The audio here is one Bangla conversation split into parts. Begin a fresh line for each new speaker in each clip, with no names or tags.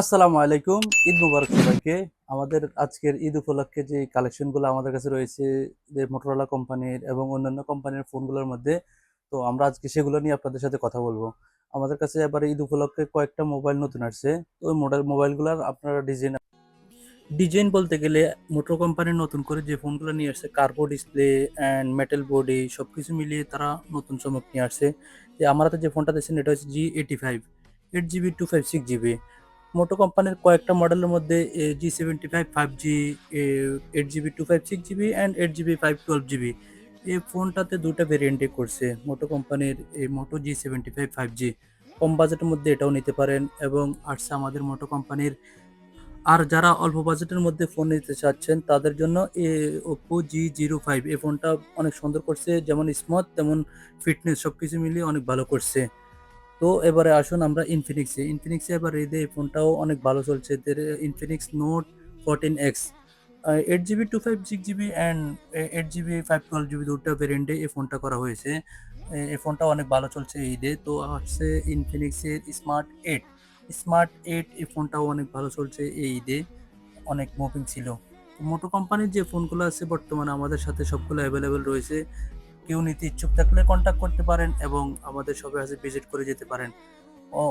আসসালামু আলাইকুম। ঈদ মুবারক সবাইকে। আমাদের আজকের ঈদ উপলক্ষে যে কালেকশনগুলো আমাদের কাছে রয়েছে যে মোটরোলা কোম্পানির এবং অন্যান্য কোম্পানির ফোনগুলোর মধ্যে, তো আমরা আজকে সেগুলো নিয়ে আপনাদের সাথে কথা বলবো। আমাদের কাছে এবারে ঈদ উপলক্ষে কয়েকটা মোবাইল নতুন আসছে। তো ওই মোবাইলগুলোর আপনারা ডিজাইন বলতে গেলে মোটর কোম্পানি নতুন করে যে ফোনগুলো নিয়ে আসছে কার্ভো ডিসপ্লে অ্যান্ড মেটাল বডি সবকিছু মিলিয়ে তারা নতুন চমক নিয়ে আসছে। যে আমার হাতে যে ফোনটা দেখছেন এটা হচ্ছে G85, 8 জিবি 256 জিবি। মোটো কোম্পানির কয়েকটা মডেলের মধ্যে G75 5G, 8 GB 256 GB and 8 GB 512 GB, এই ফোনটাতে দুটো ভেরিয়েন্টে করছে মোটো কোম্পানির। এই মোটো G75 5G কম বাজেটের মধ্যে এটাও নিতে পারেন এবং আসছে আমাদের মোটো কোম্পানির। আর যারা অল্প বাজেটের মধ্যে ফোন নিতে চাচ্ছেন তাদের জন্য ওপো G05 এই ফোনটা অনেক সুন্দর করছে, যেমন স্মুথ তেমন ফিটনেস সবকিছু মিলিয়ে অনেক ভালো করছে। তো এবারে আসুন আমরা ইনফিনিক্সে এবার এই ফোনটাও অনেক ভালো চলছে। এদের Infinix note 14X 8 GB 256 GB and 8 GB 512 GB দুটো ভেরিয়েন্টে এই ফোনটা করা হয়েছে। এই ফোনটা অনেক ভালো চলছে এই ঈদে। তো হচ্ছে ইনফিনিক্সের স্মার্ট 8 এই ফোনটাও অনেক ভালো চলছে এই ঈদে, অনেক মুভিং ছিল। মোটো কোম্পানির যে ফোনগুলো আছে বর্তমানে আমাদের সাথে সবগুলো অ্যাভেলেবেল রয়েছে। কেউ নিতে ইচ্ছুক থাকলে কন্ট্যাক্ট করতে পারেন এবং আমাদের শপে আসে ভিজিট করে যেতে পারেন।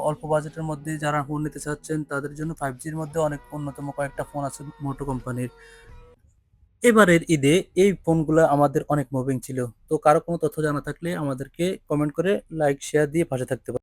অল্প বাজেটের মধ্যে যারা ফোন নিতে চাচ্ছেন তাদের জন্য 5Gর মধ্যে অনেক অন্যতম কয়েকটা ফোন আছে মোটো কোম্পানির। এবারের ঈদে এই ফোনগুলো আমাদের অনেক মুভিং ছিল। তো কারো কোনো তথ্য জানা থাকলে আমাদেরকে কমেন্ট করে লাইক শেয়ার দিয়ে পাশে থাকতে পারেন।